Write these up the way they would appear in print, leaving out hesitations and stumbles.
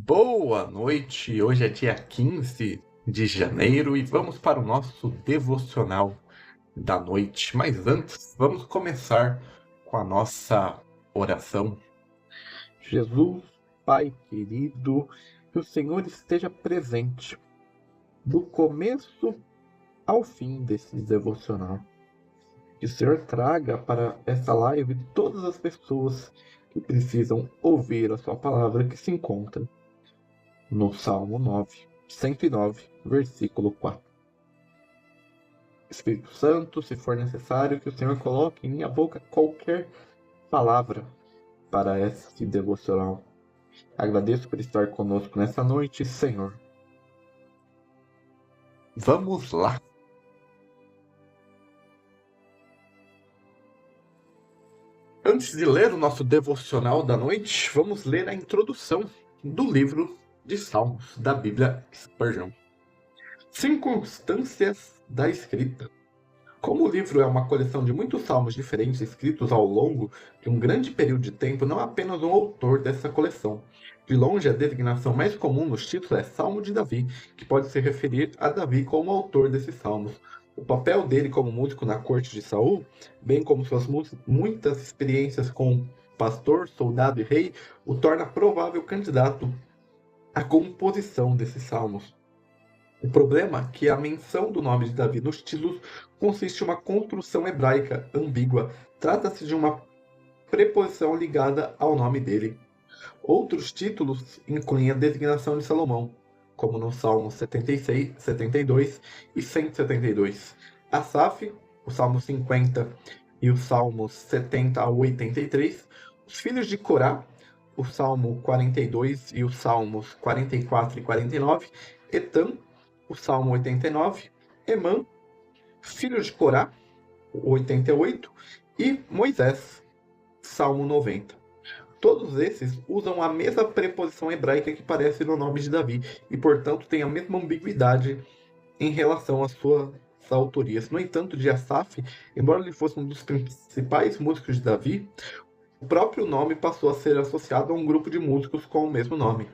Boa noite! Hoje é dia 15 de janeiro e vamos para o nosso devocional da noite. Mas antes, vamos começar com a nossa oração. Jesus, Pai querido, que o Senhor esteja presente do começo ao fim desse devocional. Que o Senhor traga para essa live todas as pessoas que precisam ouvir a sua palavra que se encontra no Salmo 109, versículo 4. Espírito Santo, se for necessário, que o Senhor coloque em minha boca qualquer palavra para esse devocional. Agradeço por estar conosco nessa noite, Senhor. Vamos lá. Antes de ler o nosso devocional da noite, vamos ler a introdução do livro de Salmos da Bíblia Spurgeon. Circunstâncias da escrita. Como o livro é uma coleção de muitos salmos diferentes escritos ao longo de um grande período de tempo, não é apenas um autor dessa coleção. De longe, a designação mais comum nos títulos é Salmo de Davi, que pode se referir a Davi como autor desses salmos. O papel dele como músico na corte de Saul, bem como suas muitas experiências como pastor, soldado e rei, o torna provável candidato à composição desses salmos. O problema é que a menção do nome de Davi nos títulos consiste em uma construção hebraica ambígua. Trata-se de uma preposição ligada ao nome dele. Outros títulos incluem a designação de Salomão, como no Salmo 76, 72 e 172. Asaf, o Salmo 50 e os Salmos 70 a 83. Os filhos de Corá, o Salmo 42 e os Salmos 44 e 49. Etam, o Salmo 89, Emã, filho de Corá, 88, e Moisés, Salmo 90. Todos esses usam a mesma preposição hebraica que aparece no nome de Davi e, portanto, têm a mesma ambiguidade em relação às suas autorias. No entanto, de Asaf, embora ele fosse um dos principais músicos de Davi, o próprio nome passou a ser associado a um grupo de músicos com o mesmo nome.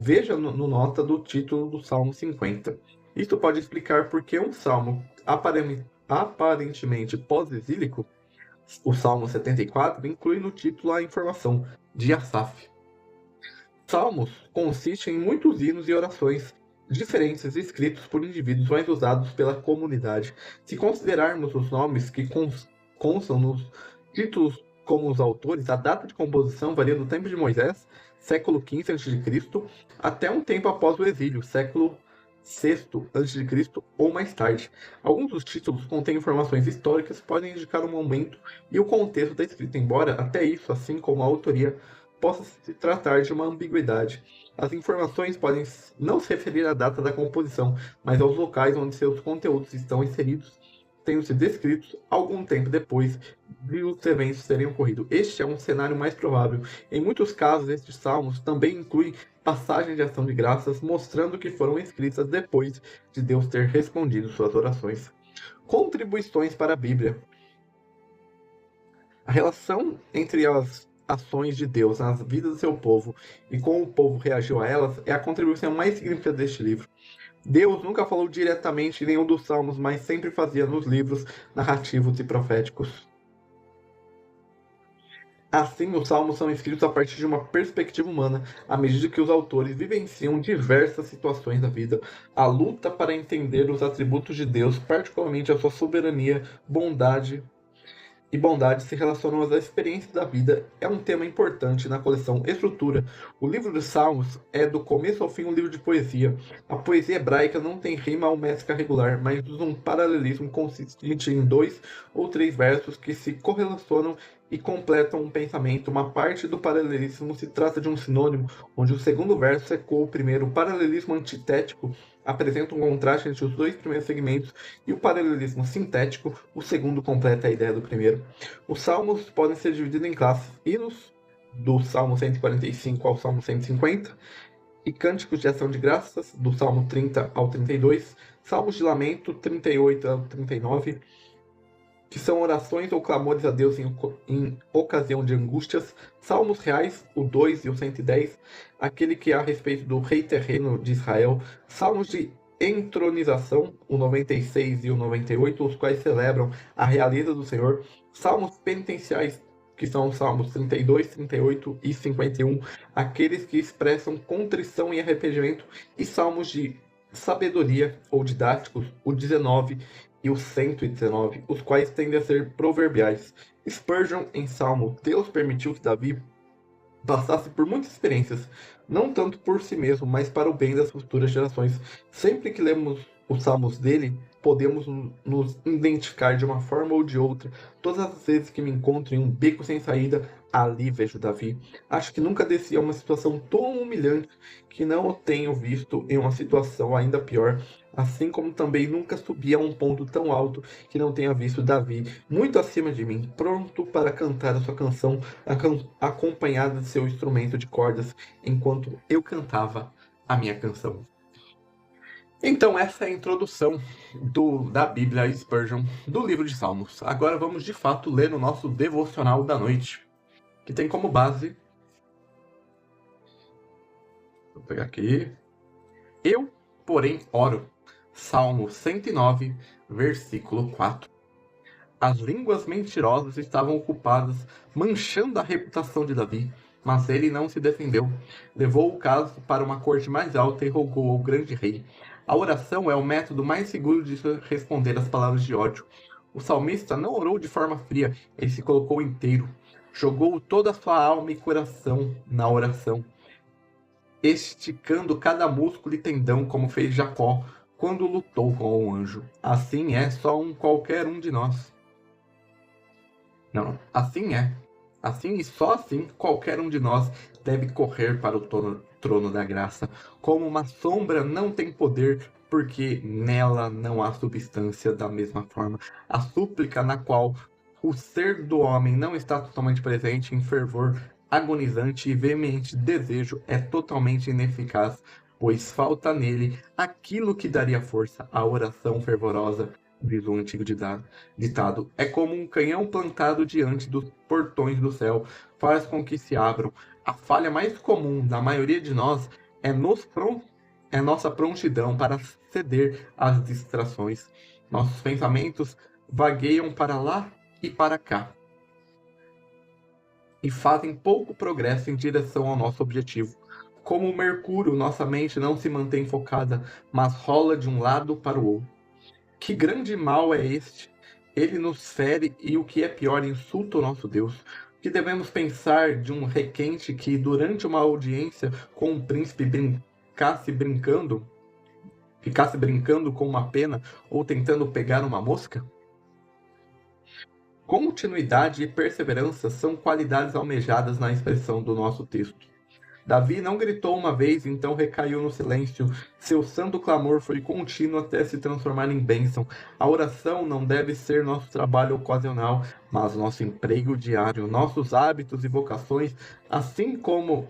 Veja no nota do título do Salmo 50. Isso pode explicar por que um salmo aparentemente pós-exílico, o Salmo 74, inclui no título a informação de Asaf. Salmos consistem em muitos hinos e orações diferentes escritos por indivíduos mais usados pela comunidade. Se considerarmos os nomes que constam nos títulos como os autores, a data de composição varia do tempo de Moisés, século V a.C., até um tempo após o exílio, século VI a.C. ou mais tarde. Alguns dos títulos contêm informações históricas que podem indicar o momento e o contexto da escrita, embora até isso, assim como a autoria, possa se tratar de uma ambiguidade. As informações podem não se referir à data da composição, mas aos locais onde seus conteúdos estão inseridos, tenham sido descritos algum tempo depois de os eventos terem ocorrido. Este é um cenário mais provável. Em muitos casos, estes salmos também incluem passagens de ação de graças, mostrando que foram escritas depois de Deus ter respondido suas orações. Contribuições para a Bíblia. A relação entre as ações de Deus nas vidas do seu povo e como o povo reagiu a elas é a contribuição mais significativa deste livro. Deus nunca falou diretamente em nenhum dos salmos, mas sempre fazia nos livros narrativos e proféticos. Assim, os salmos são escritos a partir de uma perspectiva humana, à medida que os autores vivenciam diversas situações da vida. A luta para entender os atributos de Deus, particularmente a sua soberania, bondade se relacionam às experiências da vida, é um tema importante na coleção Estrutura. O livro dos Salmos é do começo ao fim um livro de poesia. A poesia hebraica não tem rima ou métrica regular, mas usa um paralelismo consistente em 2 ou 3 versos que se correlacionam e completam um pensamento. Uma parte do paralelismo se trata de um sinônimo, onde o segundo verso ecoa o primeiro. O paralelismo antitético apresenta um contraste entre os dois primeiros segmentos, e o paralelismo sintético, o segundo, completa a ideia do primeiro. Os salmos podem ser divididos em classes: hinos, do Salmo 145 ao Salmo 150, e cânticos de ação de graças, do Salmo 30 ao 32, salmos de lamento, 38 ao 39, que são orações ou clamores a Deus em ocasião de angústias. Salmos reais, o 2 e o 110, aquele que é a respeito do rei terreno de Israel. Salmos de entronização, o 96 e o 98, os quais celebram a realeza do Senhor. Salmos penitenciais, que são os salmos 32, 38 e 51, aqueles que expressam contrição e arrependimento. E salmos de sabedoria ou didáticos, o 19 e o 119, os quais tendem a ser proverbiais. Spurgeon, em Salmo, Deus permitiu que Davi passasse por muitas experiências, não tanto por si mesmo, mas para o bem das futuras gerações. Sempre que lemos os salmos dele, podemos nos identificar de uma forma ou de outra. Todas as vezes que me encontro em um beco sem saída, ali vejo Davi. Acho que nunca desci a uma situação tão humilhante que não o tenho visto em uma situação ainda pior, assim como também nunca subi a um ponto tão alto que não tenha visto Davi muito acima de mim, pronto para cantar a sua canção, acompanhada de seu instrumento de cordas, enquanto eu cantava a minha canção. Então, essa é a introdução da Bíblia Spurgeon, do livro de Salmos. Agora vamos de fato ler o nosso devocional da noite, que tem como base. Vou pegar aqui. Eu, porém, oro. Salmo 109, versículo 4. As línguas mentirosas estavam ocupadas, manchando a reputação de Davi, mas ele não se defendeu. Levou o caso para uma corte mais alta e rogou ao grande rei. A oração é o método mais seguro de responder às palavras de ódio. O salmista não orou de forma fria, ele se colocou inteiro. Jogou toda a sua alma e coração na oração, esticando cada músculo e tendão, como fez Jacó quando lutou com o anjo. Assim é só qualquer um de nós. Não, assim é. Assim e só assim qualquer um de nós deve correr para o trono da graça. Como uma sombra não tem poder, porque nela não há substância da mesma forma. A súplica na qual o ser do homem não está totalmente presente em fervor agonizante e veemente desejo é totalmente ineficaz, pois falta nele aquilo que daria força à oração fervorosa. Diz o antigo ditado, é como um canhão plantado diante dos portões do céu, faz com que se abram. A falha mais comum da maioria de nós é nossa prontidão para ceder às distrações. Nossos pensamentos vagueiam para lá e para cá e fazem pouco progresso em direção ao nosso objetivo. Como o mercúrio, nossa mente não se mantém focada, mas rola de um lado para o outro. Que grande mal é este? Ele nos fere e, o que é pior, insulta o nosso Deus. O que devemos pensar de um requente que, durante uma audiência com um príncipe, ficasse brincando com uma pena ou tentando pegar uma mosca? Continuidade e perseverança são qualidades almejadas na expressão do nosso texto. Davi não gritou uma vez, então recaiu no silêncio. Seu santo clamor foi contínuo até se transformar em bênção. A oração não deve ser nosso trabalho ocasional, mas nosso emprego diário, nossos hábitos e vocações, assim como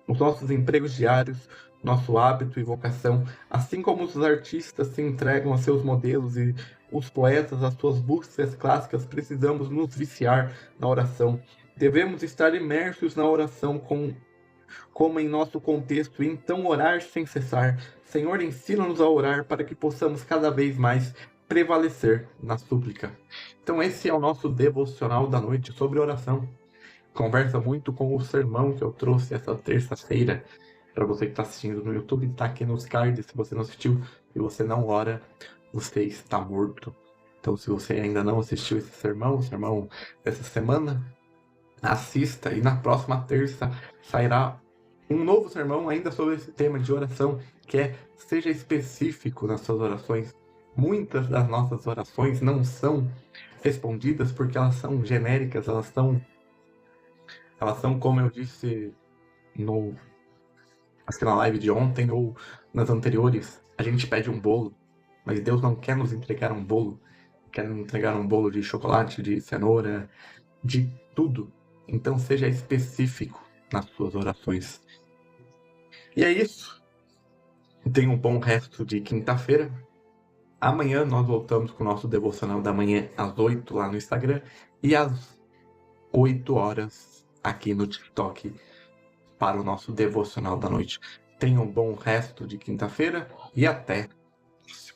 os nossos empregos diários, nosso hábito e vocação, assim como os artistas se entregam a seus modelos e os poetas às suas buscas clássicas, precisamos nos viciar na oração. Devemos estar imersos na oração como em nosso contexto, e então orar sem cessar. Senhor, ensina-nos a orar para que possamos cada vez mais prevalecer na súplica. Então esse é o nosso devocional da noite sobre oração. Conversa muito com o sermão que eu trouxe essa terça-feira. Para você que está assistindo no YouTube, está aqui nos cards. Se você não assistiu e você não ora, você está morto. Então se você ainda não assistiu esse sermão, o sermão dessa semana, assista, e na próxima terça sairá um novo sermão ainda sobre esse tema de oração, que é: seja específico nas suas orações. Muitas das nossas orações não são respondidas porque elas são genéricas, elas são como eu disse acho que na live de ontem ou nas anteriores, a gente pede um bolo, mas Deus não quer nos entregar um bolo, quer nos entregar um bolo de chocolate, de cenoura, de tudo. Então seja específico nas suas orações. E é isso. Tenha um bom resto de quinta-feira. Amanhã nós voltamos com o nosso devocional da manhã às 8 lá no Instagram e às 8 horas aqui no TikTok para o nosso devocional da noite. Tenha um bom resto de quinta-feira e até a próxima.